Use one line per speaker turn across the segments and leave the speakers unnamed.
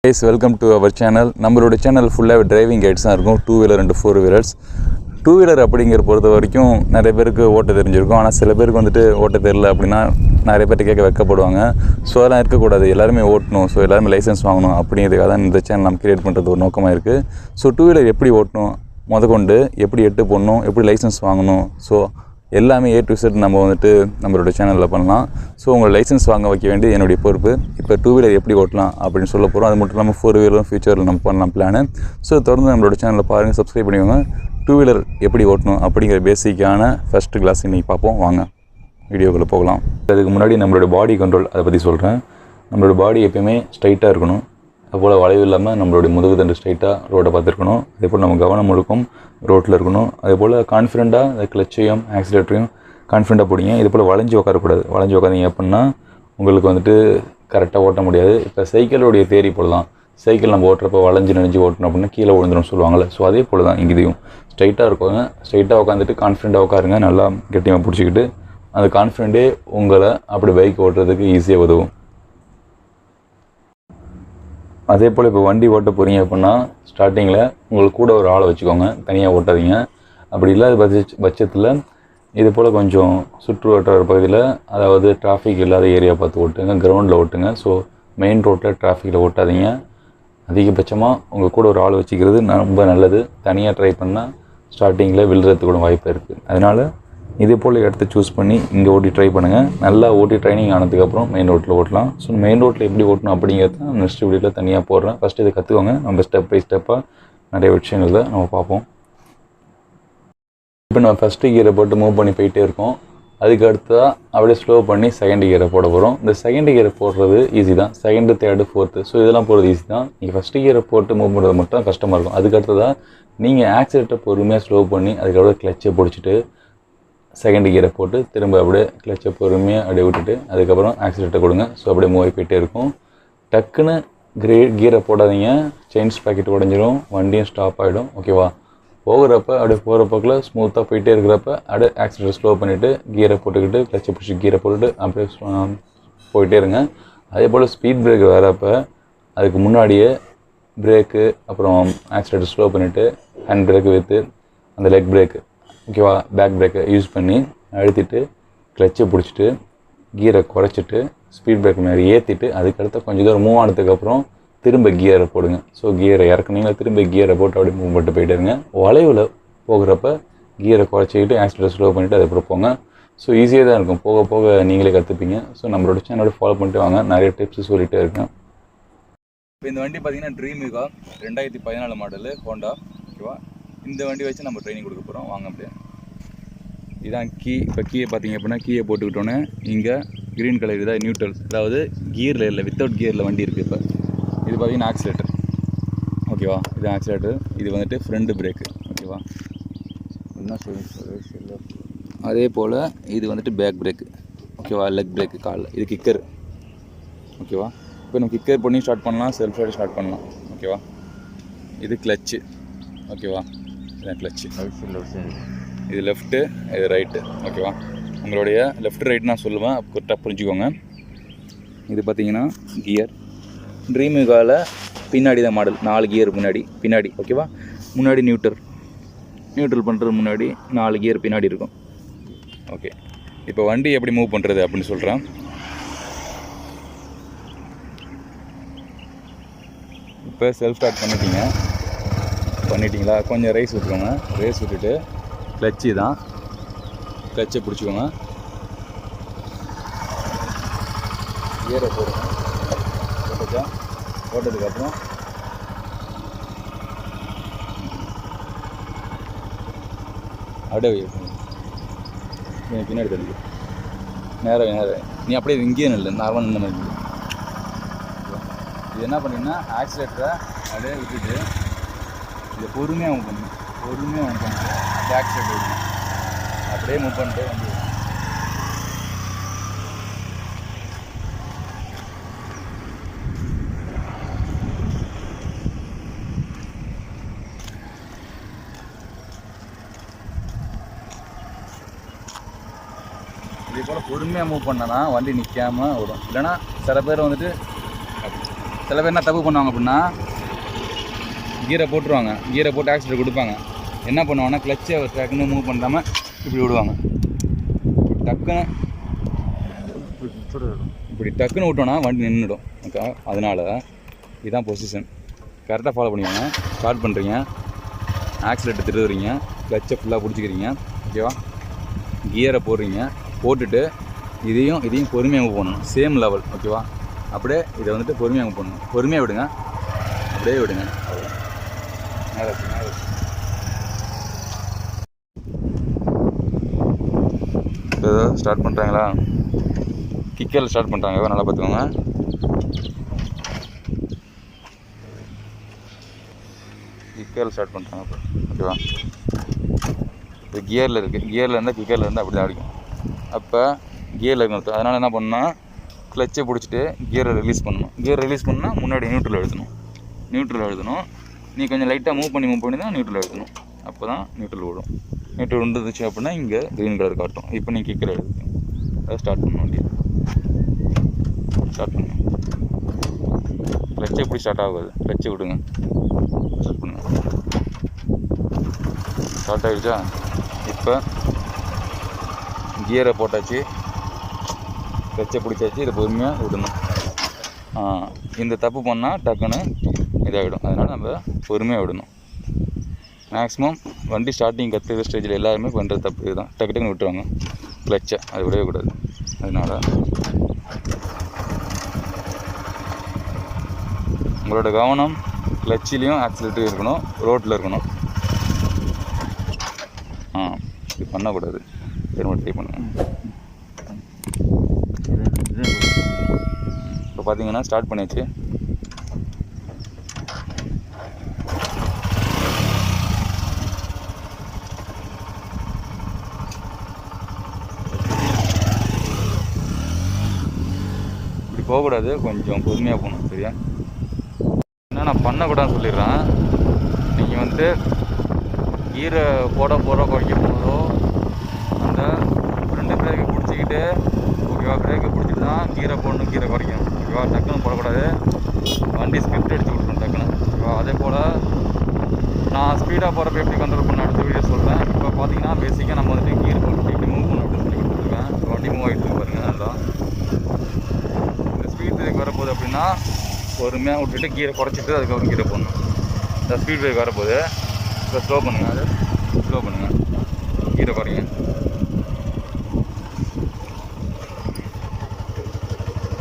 Guys, welcome to our channel. நம்மளோட channel ஃபுல்லாக driving guides தான் இருக்கும். 2-wheeler and 4-wheelers. 2-wheeler அப்படிங்கிற பொறுத்த வரைக்கும் நிறைய பேருக்கு ஓட்ட தெரிஞ்சிருக்கும். ஆனால் சில பேருக்கு வந்துட்டு ஓட்ட தெரியல அப்படின்னா நிறைய பேர்ட்ட கேட்க வைக்கப்படுவாங்க. ஸோ அதெல்லாம் இருக்கக்கூடாது, எல்லாருமே ஓட்டணும், ஸோ எல்லாருமே லைசன்ஸ் வாங்கணும் அப்படிங்கிறதுக்காக தான் இந்த சேனல் நம்ம கிரியேட் பண்ணுறது ஒரு நோக்கமாக இருக்குது. ஸோ 2-wheeler எப்படி ஓட்டணும் முதற்கொண்டு எப்படி எட்டு போடணும், எப்படி லைசன்ஸ் வாங்கணும், ஸோ எல்லாமே A to Z நம்ம வந்துட்டு நம்மளோட சேனலில் பண்ணலாம். ஸோ உங்கள் லைசன்ஸ் வாங்க வைக்க வேண்டியது என்னுடைய பொறுப்பு. இப்போ 2-wheeler எப்படி ஓட்டலாம் அப்படின்னு சொல்ல போகிறோம். அது மட்டும் இல்லாமல் 4-wheeler ஃபியூச்சரில் நம்ம பண்ணலாம் பிளானு. ஸோ தொடர்ந்து நம்மளோட சேனலில் பாருங்கள், சப்ஸ்கிரைப் பண்ணிக்கோங்க. 2-wheeler எப்படி ஓட்டணும் அப்படிங்கிற பேசிக்கான ஃபஸ்ட்டு கிளாஸ் இன்றைக்கி பார்ப்போம். வாங்க வீடியோக்குள்ளே போகலாம். அதுக்கு முன்னாடி நம்மளோட பாடி கண்ட்ரோல் அதை பற்றி சொல்கிறேன். நம்மளோட பாடி எப்போயுமே ஸ்ட்ரைட்டாக இருக்கணும். அதுபோல் வளைவு இல்லாமல் நம்மளுடைய முதுகு தண்டு ஸ்ட்ரைட்டாக ரோட்டை பார்த்துருக்கணும். அதேபோல் நம்ம கவனம் முழுக்கும் ரோட்டில் இருக்கணும். அதேபோல் கான்ஃபிடெண்ட்டாக அந்த கிளச்சையும் ஆக்சிலேட்டரையும் கான்ஃபிடெண்ட்டாக போடிங்க. இது போல் வளைஞ்சு உட்காரக்கூடாது. வளைஞ்சு உட்காந்திங்க அப்படின்னா உங்களுக்கு வந்துட்டு கரெக்டாக ஓட்ட முடியாது. இப்போ சைக்கிளுடைய தேரி போடலாம். சைக்கிள் நம்ம ஓட்டுறப்ப வளைஞ்சு நெஞ்சு ஓட்டணும் அப்படின்னா கீழே விழுந்துடும் சொல்லுவாங்கள்ல. ஸோ அதே போல் தான் இங்கேயும் ஸ்ட்ரைட்டாக இருக்குங்க. ஸ்ட்ரைட்டாக உட்காந்துட்டு கான்ஃபிடெண்ட்டாக உட்காருங்க. நல்லா கெட்டியாக பிடிச்சிக்கிட்டு அந்த கான்ஃபிடெண்ட்டே உங்களை அப்படி பைக் ஓட்டுறதுக்கு ஈஸியாக உதவும். அதே போல் இப்போ வண்டி ஓட்ட போகிறீங்க அப்படின்னா ஸ்டார்டிங்கில் உங்களுக்கு கூட ஒரு ஆளை வச்சுக்கோங்க, தனியாக ஓட்டாதீங்க. அப்படி இல்லாத பட்சத்தில் இது போல் கொஞ்சம் சுற்று வட்டார பகுதியில், அதாவது டிராஃபிக் இல்லாத ஏரியா பார்த்து ஓட்டுங்க, கிரவுண்டில் ஓட்டுங்க. ஸோ மெயின் ரோட்டில் டிராஃபிக்கில் ஓட்டாதீங்க. அதிகபட்சமாக உங்கள் கூட ஒரு ஆள் வச்சுக்கிறது ரொம்ப நல்லது. தனியாக ட்ரை பண்ணால் ஸ்டார்டிங்கில் விழுறதுக்கு கூட வாய்ப்பு இருக்குது. அதனால் இதே போல் இடத்த சூஸ் பண்ணி இங்கே ஓட்டி ட்ரை பண்ணுங்கள். நல்லா ஓட்டி ட்ரைனிங் ஆனதுக்கப்புறம் மெயின் ரோட்டில் ஓட்டலாம். ஸோ மெயின் ரோட்டில் எப்படி ஓட்டணும் அப்படிங்கிறது தான் நெக்ஸ்ட் வீடியோவில் தனியாக போடுறேன். ஃபஸ்ட்டு இதை கற்றுக்கோங்க. நம்ம ஸ்டெப் பை ஸ்டெப்பாக நிறைய விஷயங்களில் நம்ம பார்ப்போம். இப்போ நம்ம ஃபஸ்ட்டு கியரை போட்டு மூவ் பண்ணி போயிட்டே இருக்கோம். அதுக்கு அடுத்ததாக அப்படியே ஸ்லோ பண்ணி செகண்ட் கியரை போட போகிறோம். இந்த செகண்ட் கியரை போடுறது ஈஸி தான். செகண்டு, தேர்டு, ஃபோர்த்து, ஸோ இதெல்லாம் போடுறது ஈஸி தான். நீங்கள் ஃபஸ்ட்டு கியரை போட்டு மூவ் பண்ணுறது மட்டும் கஷ்டமாக இருக்கும். அதுக்கு அடுத்ததாக நீங்கள் ஆக்சிலேட்டரை பொறுமையாக ஸ்லோ பண்ணி அதுக்கப்புறம் கிளச்சை பிடிச்சிட்டு செகண்ட் கியரை போட்டு திரும்ப அப்படியே கிளச்சை பொறுமையாக அப்படியே விட்டுட்டு அதுக்கப்புறம் ஆக்சிலேட்டர் கொடுங்க. ஸோ அப்படியே மூவ் ஆகி போயிட்டே இருக்கும். டக்குன்னு கியரை போடாதீங்க, செயின் ஸ்பாக்கெட் உடஞ்சிரும், வண்டியும் ஸ்டாப் ஆகிடும். ஓகேவா? போகிறப்ப அப்படியே போகிற பக்கில் ஸ்மூத்தாக போயிட்டே இருக்கிறப்ப அப்படியே ஆக்சிலேட்டர் ஸ்லோ பண்ணிவிட்டு கியரை போட்டுக்கிட்டு கிளச்சை பிடிச்சி கீரை போட்டுட்டு அப்படியே போயிட்டே இருங்க. அதே போல் ஸ்பீட் பிரேக் வரப்போ அதுக்கு முன்னாடியே பிரேக்கு அப்புறம் ஆக்சிலேட்டர் ஸ்லோ பண்ணிவிட்டு ஹேண்ட் பிரேக்கு விற்று அந்த லெக் பிரேக்கு, ஓகேவா, பேக் பிரேக்கை யூஸ் பண்ணி அழுத்திட்டு கிளச்சை பிடிச்சிட்டு கியரை குறைச்சிட்டு ஸ்பீட் பிரேக் மாதிரி ஏற்றிட்டு அதுக்கடுத்து கொஞ்சம் தூரம் மூவ் ஆனதுக்கப்புறம் திரும்ப கியரை போடுங்க. ஸோ கியரை இறக்குனீங்களா திரும்ப கியரை போட்டு அப்படியே மூவ் பண்ணிட்டு போயிட்டு இருங்க. வளைவில் போகிறப்ப கியரை குறைச்சிக்கிட்டு ஆக்சிலேட்டர் ஸ்லோ பண்ணிவிட்டு அதுக்கப்புறம் போங்க. ஸோ ஈஸியாக தான் இருக்கும். போக போக நீங்களே கற்றுப்பீங்க. ஸோ நம்மளோட சேனலோட ஃபாலோ பண்ணிட்டு வாங்க. நிறைய டிப்ஸ் சொல்லிகிட்டே இருக்கேன். இப்போ இந்த வண்டி பார்த்தீங்கன்னா ட்ரீமிகா 2014 மாடலு ஹோண்டா. ஓகேவா? இந்த வண்டி வச்சு நம்ம ட்ரைனிங் கொடுக்க போகிறோம். வாங்க அப்படியே. இதான் கீ. இப்போ கீயை பார்த்தீங்க அப்படின்னா கீயை போட்டுக்கிட்டோன்னே இங்கே க்ரீன் கலர் இதாக நியூட்ரல், அதாவது கியரில் இல்லை, வித்தவுட் கியரில் வண்டி இருக்குது. இப்போ இது பார்த்தீங்கன்னா ஆக்சிலேட்டர். ஓகேவா? இது ஆக்சிலேட்டர். இது வந்துட்டு ஃப்ரண்ட் பிரேக்கு. ஓகேவா? அதே போல் இது வந்துட்டு பேக் பிரேக்கு. ஓகேவா? லெக் பிரேக்கு காலில். இது கிக்கர். ஓகேவா? இப்போ நம்ம கிக்கர் பண்ணி ஸ்டார்ட் பண்ணலாம், செல்ஃப் ரைடு ஸ்டார்ட் பண்ணலாம். ஓகேவா? இது கிளச்சு. ஓகேவா? இதான் கிளச்சு. இது லெஃப்ட்டு, இது ரைட்டு. ஓகேவா? உங்களுடைய லெஃப்ட் ரைட் நான் சொல்லுவேன், கரெக்டாக புரிஞ்சுக்கோங்க. இது பார்த்தீங்கன்னா கியர். ட்ரீமிகாவில் பின்னாடி தான் மாடல், 4 கியர் பின்னாடி. ஓகேவா? முன்னாடி நியூட்ரல் பண்ணுறது முன்னாடி 4 கியர் பின்னாடி இருக்கும். ஓகே, இப்போ வண்டி எப்படி மூவ் பண்ணுறது அப்படின்னு சொல்கிறேன். இப்போ செல்ஃப் ஸ்டார்ட் பண்ணிட்டீங்களா? கொஞ்சம் ரேஸ் விட்டுக்கோங்க. ரேஸ் விட்டுட்டு கிளச்சு தான், கிளச்சை பிடிச்சிக்கோங்க, கியரை போடுங்க. போட்டதுக்கப்புறம் அப்படியே பின்னாடி தள்ளி நேரம் நீ அப்படியே இங்கேயும் இல்லை, நார்மல் நின்று மாதிரி. இது என்ன பண்ணிங்கன்னா ஆக்சிலேட்டரை அப்படியே விட்டுட்டு இதை பொறுமையாக மூவ் பண்ணணும். பேக் சைடு விடணும். அப்படியே மூவ் பண்ணிட்டு வந்து இதே போல் பொறுமையாக மூவ் பண்ணனா வண்டி நிற்காமல் வரும். இல்லைனா சில பேர் வந்துட்டு சில பேர் என்ன தப்பு பண்ணுவாங்க அப்படின்னா கீரை போட்டுருவாங்க, கீரை போட்டு ஆக்சிடென்ட் கொடுப்பாங்க. என்ன பண்ணுவாங்கன்னா கிளச்சை டக்குன்னு மூவ் பண்ணாமல் இப்படி விடுவாங்க. இப்படி டக்குன்னு விட்டோன்னா வண்டி நின்றுடும். ஓகே, அதனால் இதுதான் பொசிஷன். கரெக்டாக ஃபாலோ பண்ணிக்கோங்க. ஸ்டார்ட் பண்ணுறீங்க, ஆக்சிலேட்டர் திருவுறீங்க, கிளச்சை ஃபுல்லாக பிடிச்சிக்கிறீங்க. ஓகேவா, கியரை போடுறீங்க, போட்டுட்டு இதையும் பொறுமையாக மூவ் பண்ணணும். Same level. ஓகேவா, அப்படியே இதை வந்துட்டு பொறுமையாக மூவ் பண்ணணும். பொறுமையாக விடுங்க, அப்படியே விடுங்க. ஏதோ ஸ்டார்ட் பண்ணுறாங்களா? கிக்கரில் ஸ்டார்ட் பண்ணுறாங்க, நல்லா பார்த்துக்கோங்க. கிக்கரில் ஸ்டார்ட் பண்ணுறாங்க இப்போ. ஓகேவா, இது கியரில் இருக்குது. கியரில் இருந்தால் கிக்கரில் இருந்தால் அப்படி தான் அடிக்கும். அப்போ கியரில் இருக்கணும். அதனால் என்ன பண்ணால் கிளச்சை பிடிச்சிட்டு கியரை ரிலீஸ் பண்ணணும். கியர் ரிலீஸ் பண்ணால் முன்னாடி நியூட்ரல் எழுதணும். நீ கொஞ்சம் லைட்டாக மூவ் பண்ணி தான் நியூட்ரல் எழுதணும். அப்போ தான் நியூட்ரல் விடும். நியூட்ரல் விழுந்துச்சு அப்படின்னா இங்கே க்ரீன் கலர் காட்டும். இப்போ நீ கிக்கரை எழுதுங்க. அதை ஸ்டார்ட் பண்ணணும். வண்டி ஸ்டார்ட் பண்ணுங்க. கிளச்சை எப்படி ஸ்டார்ட் ஆகாது, கிளச்சை விடுங்க. ஸ்டார்ட் பண்ணுங்க. ஸ்டார்ட் ஆகிடுச்சா? இப்போ கியரை போட்டாச்சு, கிளச்சை பிடிச்சாச்சு. இதை பொறுமையாக விடணும். இந்த தப்பு பண்ணால் டக்குன்னு இதாகிடும். அதனால் நம்ம பொறுமையாக விடணும். மேக்ஸிமம் வண்டி ஸ்டார்டிங் கற்றுக்கிற ஸ்டேஜில் எல்லாருமே பண்ணுற தப்பு இதுதான். டக்குன்னு விட்டுருவாங்க கிளச்சை, அது விடவே கூடாது. அதனால் உங்களோட கவனம் கிளச்சிலையும் ஆக்சிலேட்டரும் இருக்கணும், ரோட்டில் இருக்கணும். இது பண்ணக்கூடாது. திரும்ப ட்ரை பண்ணுங்கள். இப்போ பார்த்தீங்கன்னா ஸ்டார்ட் பண்ணியாச்சு. இப்படி போகக்கூடாது, கொஞ்சம் பொறுமையாக போகணும். சரியா? என்ன நான் பண்ணக்கூடாதுன்னு சொல்லிடுறேன். நீங்கள் வந்துட்டு கீரை போட குறைக்கும் போதோ அந்த ஃப்ரண்ட் பிரேக்கை பிடிச்சிக்கிட்டு, ஓகேவா, பிரேக்கை பிடிச்சிட்டு தான் கீரை போடணும், கீரை குறைக்கணும். ஓகேவா, டக்குன்னு போடக்கூடாது. வண்டி ஸ்கிரிப்ட் அடிச்சு விட்ருணும் டக்குன்னு. ஓகேவா, அதே போல் நான் ஸ்பீடாக போகிறப்ப எப்படி கண்ட்ரோல் பண்ண அடுத்த வீடியோ சொல்கிறேன். இப்போ பார்த்தீங்கன்னா பேசிக்காக நம்ம வந்துட்டு கீர் போட்டு இப்படி மூவ் பண்ணணும் அப்படின்னு சொல்லி கொடுத்துருக்கேன். வண்டி மூவ் ஆகிட்டு பாருங்கள். நல்லா இந்த ஸ்பீட் பிரேக் வரப்போகுது அப்படின்னா பொறுமையாக விட்டுட்டு கீரை குறைச்சிட்டு அதுக்கப்புறம் கீரை போடணும். இந்த ஸ்பீட் பிரேக் வரப்போகுது, இப்போ ஸ்லோ பண்ணுங்கள். அது ஸ்லோ பண்ணுங்கள், கீரை குறைங்க.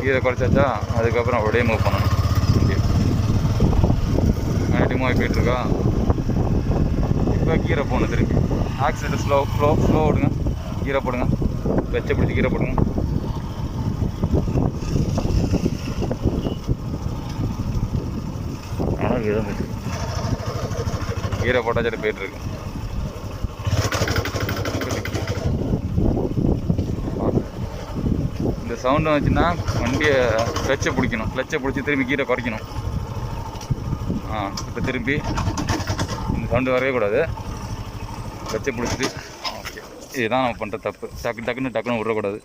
கீரை குறைச்சாச்சா? அதுக்கப்புறம் அப்படியே மூவ் பண்ணணும். முன்னாடி மூவ் ஆகி போயிட்டுருக்கா? இப்போ கீரை போகணும். திருப்பி ஆக்சிலேட்டர் ஸ்லோ விடுங்க, கீரை போடுங்க. வெச்சை பிடிச்சி கீரை போடுங்க. ஆனால் கீரை போட்டாச்சு போயிட்டுருக்கு. இந்த சவுண்டு வந்துச்சுன்னா வண்டியை கிளச்சை பிடிக்கணும். கிளச்சை பிடிச்சி திரும்பி கீரை குறைக்கணும். இப்போ திரும்பி இந்த சவுண்டு வரவே கூடாது. கிளச்சை பிடிச்சிட்டு ஓகே, இதுதான் நம்ம பண்ணுற தப்பு. டக்குன்னு விடக்கூடாது.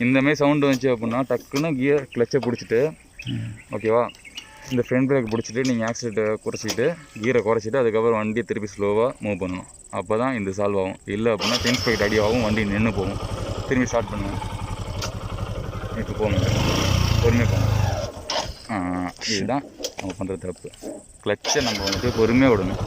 இந்தமாரி சவுண்டு வந்துச்சு அப்படின்னா டக்குன்னு கிளச்சை பிடிச்சிட்டு, ஓகேவா, இந்த ஃப்ரண்ட் பிரேக் பிடிச்சிட்டு நீங்கள் ஆக்சிலேட்டரை குறைச்சிட்டு கீரை குறைச்சிட்டு அதுக்கப்புறம் வண்டியை திருப்பி ஸ்லோவாக மூவ் பண்ணணும். அப்போ தான் இந்த சால்வ் ஆகும். இல்லை அப்படின்னா செயின் ஸ்பைட் அடி ஆகும், வண்டி நின்று போகும். திரும்பி ஸ்டார்ட் பண்ணுங்கள். இப்போ போங்க, பொறுமையாக போங்க. இதுதான் நம்ம பண்ணுற தப்பு. கிளச்சை நம்ம வந்துட்டு பொறுமையாக விடணும்.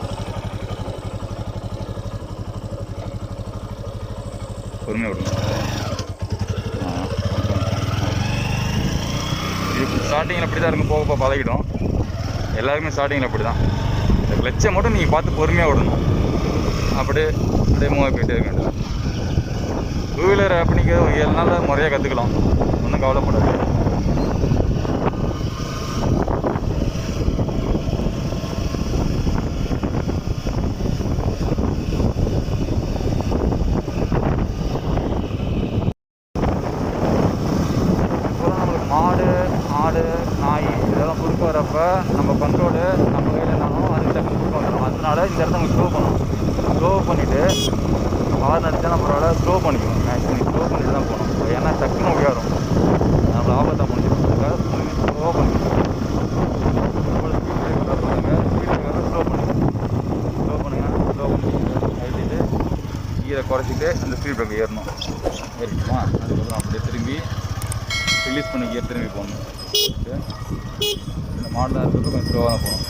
இது ஸ்டார்டிங்கில் அப்படி தான் இருக்கும், போக பழகிடும். எல்லாருமே ஸ்டார்டிங்கில் அப்படி தான். இந்த கிளச்சை மட்டும் நீங்கள் பார்த்து பொறுமையாக விடணும். அப்படியே மூவ் போயிட்டே இருக்க வேண்டியது. டூ வீலர் அப்படிங்க 7 நாளில் முறையாக கற்றுக்கலாம், ஒன்றும் கவலைப்படாது. ஆடு நாய் இதெல்லாம் குறுக்க வரப்போ நம்ம கண்ட்ரோலு நம்ம கையில் இருந்தாலும் அது டக்குனு குறுக்க வந்துடும். அதனால இந்த இடத்த நம்ம ஸ்லோ பண்ணிவிட்டு ஹார்ன் அடித்தா நம்மளால ஸ்லோ பண்ணிக்கணும். மேக்ஸிமம் ஸ்லோ பண்ணிட்டு தான் போகணும். ஏன்னா டக்குன்னு உயரும், நம்மளை ஆபத்தாக முடிஞ்சிடும். அதுக்காக ஸ்லோ பண்ணிக்கணும். குறைச்சிட்டு அந்த ஸ்பீட் பிரேக் ஏறணும். ஏறிக்குமா? அதுக்கப்புறம் அப்படியே திரும்பி ரிலீஸ் பண்ணி கியர் திரும்பி போடணும். இந்த மாடலாக இருக்கிறது கொஞ்சம் ஸ்லோவாக தான் போகணும்.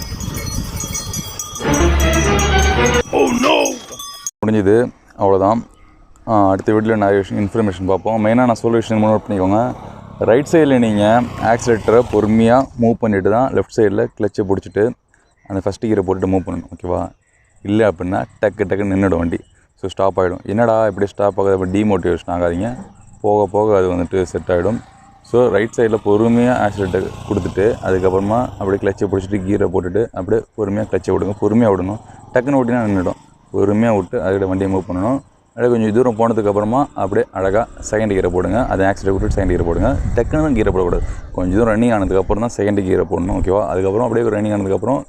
முடிஞ்சது, அவ்வளோதான். அடுத்த வீடியோவில் நிறைய விஷயம் இன்ஃபர்மேஷன் பார்ப்போம். மெயினாக நான் சொல்ல விஷயம் நோட் பண்ணிக்கோங்க. ரைட் சைடில் நீங்கள் ஆக்சிலேட்டரை பொறுமையாக மூவ் பண்ணிவிட்டு தான் லெஃப்ட் சைடில் கிளச்சை பிடிச்சிட்டு அந்த ஃபஸ்ட்டு கீரை போட்டுட்டு மூவ் பண்ணணும். ஓகேவா? இல்லை அப்படின்னா டக்குன்னு நின்றுடும் வண்டி. ஸோ ஸ்டாப் ஆகிடும். என்னடா இப்படி ஸ்டாப் ஆகுது, அப்படி டீமோட்டிவேஷன் ஆகாதீங்க. போக போக அது வந்துட்டு செட் ஆகிடும். ஸோ ரைட் சைடில் பொறுமையாக ஆக்சிலேட்டர் கொடுத்துட்டு அதுக்கப்புறமா அப்படியே கிளச்சை பிடிச்சிட்டு கீரை போட்டுட்டு அப்படியே பொறுமையாக கிளச்சை விடுங்க. பொறுமையாக விடணும். டக்குன்னு ஓட்டினா நின்றுடும். பொறுமையாக விட்டு அதுக்கிட்ட வண்டியை மூவ் பண்ணணும். அப்படியே கொஞ்சம் தூரம் போனதுக்கப்புறமா அப்படியே அழகாக செகண்ட் கீரை போடுங்க. அதை ஆக்சிலேட்டர் விட்டுட்டு செகண்ட் கீரை போடுங்க. டக்குன்னு கீரை போடக்கூடாது. கொஞ்சம் தூரம் ரன்னிங் ஆனதுக்கப்புறம் தான் செகண்ட் கீரை போடணும். ஓகேவா? அதுக்கப்புறம் அப்படியே ரன்னிங் ஆனதுக்கப்புறம்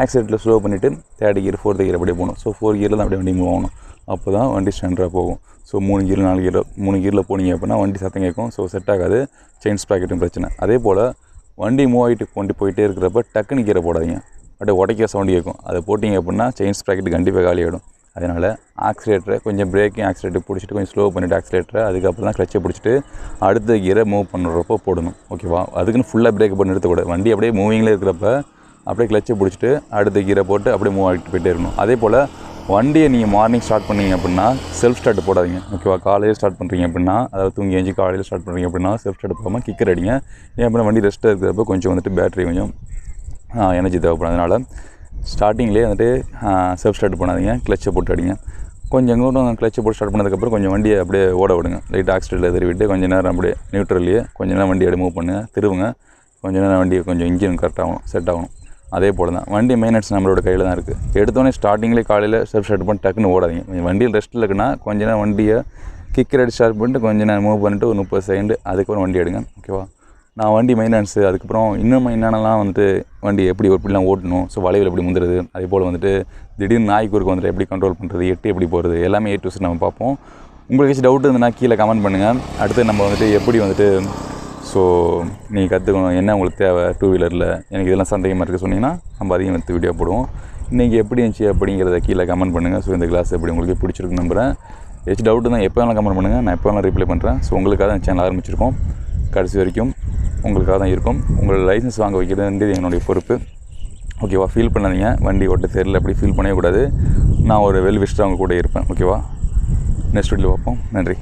ஆக்சிலேட்டரில் ஸ்லோ பண்ணிவிட்டு தேர்ட் கியர் ஃபோர்த் கியர் அப்படியே போகணும். ஸோ 4 கியரில் தான் அப்படியே வண்டி மூவ் ஆகணும். அப்போ தான் வண்டி ஸ்டாண்டர்டாக போகும். ஸோ 3 கியர் 4 கியர் 3 கியரில் போனீங்க அப்படின்னா வண்டி சத்தம் கேட்கும். ஸோ செட் ஆகாது. செயின் ஸ்ப்ராக்கெட்டும் பிரச்சனை. அதே போல் வண்டி மூவ் ஆகிட்டு கொண்டு போயிட்டே இருக்கிறப்ப டக்குன்னு கீரை போடாதீங்க. அப்படியே உடைக்க சவுண்டு கேட்கும். அதை போட்டிங்க அப்படின்னா செயின் ஸ்ப்ராக்கெட் கண்டிப்பாக காலி ஆகிடும். அதனால் ஆக்சிலேட்டரை கொஞ்சம் பிரேக்கையும் ஆக்சிலேட்டர் பிடிச்சிட்டு கொஞ்சம் ஸ்லோ பண்ணிவிட்டு ஆக்சிலேட்டரை அதுக்கப்புறம் தான் கிளச்சை பிடிச்சிட்டு அடுத்த கியரை மூவ் பண்ணுறப்போ போடணும். ஓகேவா? அதுக்குன்னு ஃபுல்லாக பிரேக் பண்ணி நிறுத்தக்கூடாது. வண்டி அப்படியே மூவிங்கில் இருக்கிறப்ப அப்படியே கிளச்சை பிடிச்சிட்டு அடுத்த கீரை போட்டு அப்படியே மூவ் ஆகிட்டு போயிட்டே இருக்கணும். அதே போல் வண்டியை நீங்கள் மார்னிங் ஸ்டார்ட் பண்ணீங்க அப்படின்னா செல்ஃப் ஸ்டார்ட் போடாதீங்க. ஓகேவா? காலையில் ஸ்டார்ட் பண்ணுறீங்க அப்படின்னா, அதாவது தூங்கி எழுஞ்சி காலையில் ஸ்டார்ட் பண்ணுறீங்க அப்படின்னா செல்ஃப் ஸ்டார்ட் போகாமல் கிக்கர் அடிங்க. ஏன் அப்படின்னா வண்டி ரெஸ்ட்டாக இருக்கிறப்ப கொஞ்சம் வந்துட்டு பேட்டரி கொஞ்சம் எனர்ஜி தேவைப்படும். அதனால் ஸ்டார்டிங்லேயே வந்துட்டு செல்ஃப் ஸ்டார்ட் பண்ணாதீங்க. கிளச்சை போட்டு அடிங்க. கொஞ்சம் தூரம் கிளச்சை போட்டு ஸ்டார்ட் பண்ணதுக்கப்புறம் கொஞ்சம் வண்டியை அப்படியே ஓட விடுங்க. லைட் ஆக்சிலேட்டரில் திருவிட்டு கொஞ்சம் நேரம் அப்படியே நியூட்ரல்லையே கொஞ்சம் நேரம் வண்டி அப்படியே மூவ் பண்ணுங்கள். திருவுங்க. கொஞ்சம் நேரம் வண்டியை கொஞ்சம் இன்ஜின் கரெக்டாகணும், செட் ஆகணும். அதே போல் தான் வண்டி மெயின்டெனன்ஸ் நம்மளோட கையில் தான் இருக்குது. எடுத்தோடனே ஸ்டார்டிங்லேயே காலையில் செல்ஃப் ஸ்டார்ட் பண்ணி டக்குன்னு ஓடாதீங்க. கொஞ்சம் வண்டியில் ரெஸ்ட்டில் இருக்குன்னா கொஞ்ச நேரம் வண்டியை கிக்கர் அடி ஸ்டார்ட் பண்ணிட்டு கொஞ்சம் நேரம் மூவ் பண்ணிட்டு ஒரு 30 செகண்டு அதுக்கப்புறம் வண்டி எடுங்க. ஓகேவா? நான் வண்டி மெயின்டெனன்ஸு அதுக்கப்புறம் இன்னும் என்னென்னலாம் வந்துட்டு வண்டி எப்படிலாம் ஓட்டணும், ஸோ வளைவில் எப்படி முந்துறது, அதே போல் வந்துட்டு திடீர்னு நாய் குறுக்கு வந்துட்டு எப்படி கண்ட்ரோல் பண்ணுறது, எப்படி போகிறது, எல்லாமே A to Z நம்ம பார்ப்போம். உங்களுக்கு ஏதாச்சும் டவுட் இருந்ததுன்னா கீழே கமெண்ட் பண்ணுங்கள். அடுத்து நம்ம வந்துட்டு எப்படி வந்துட்டு ஸோ நீங்கள் கற்றுக்கணும், என்ன உங்களுக்கு தேவை டூ வீலரில், எனக்கு இதெல்லாம் சந்தேகமாக இருக்குது சொன்னீங்கன்னா நம்ம அதிகம் எடுத்து வீடியோ போடுவோம். இன்றைக்கி எப்படி இருந்துச்சு அப்படிங்கிறத கீழே கமெண்ட் பண்ணுங்கள். ஸோ இந்த கிளாஸ் எப்படி உங்களுக்கு பிடிச்சிருக்குன்னு நம்புகிறேன். ஏதாச்சும் டவுட்டு தான் எப்போ வேணாலும் கமெண்ட் பண்ணுங்கள். நான் எப்போ வேணாலும் ரிப்ளை பண்ணுறேன். ஸோ உங்களுக்காக தான் சேனல் ஆரம்பிச்சிருக்கோம். கடைசி வரைக்கும் உங்களுக்காக தான் இருக்கும். உங்களோட லைசன்ஸ் வாங்க வைக்கிறது என்னுடைய பொறுப்பு. ஓகேவா? ஃபீல் பண்ணாதீங்க. வண்டி ஓட்ட தெரியல அப்படி ஃபீல் பண்ணவே கூடாது. நான் ஒரு வெல் விஷ் அவங்க கூட இருப்பேன். ஓகேவா? நெக்ஸ்ட் வீடியோவில் பார்ப்போம். நன்றி.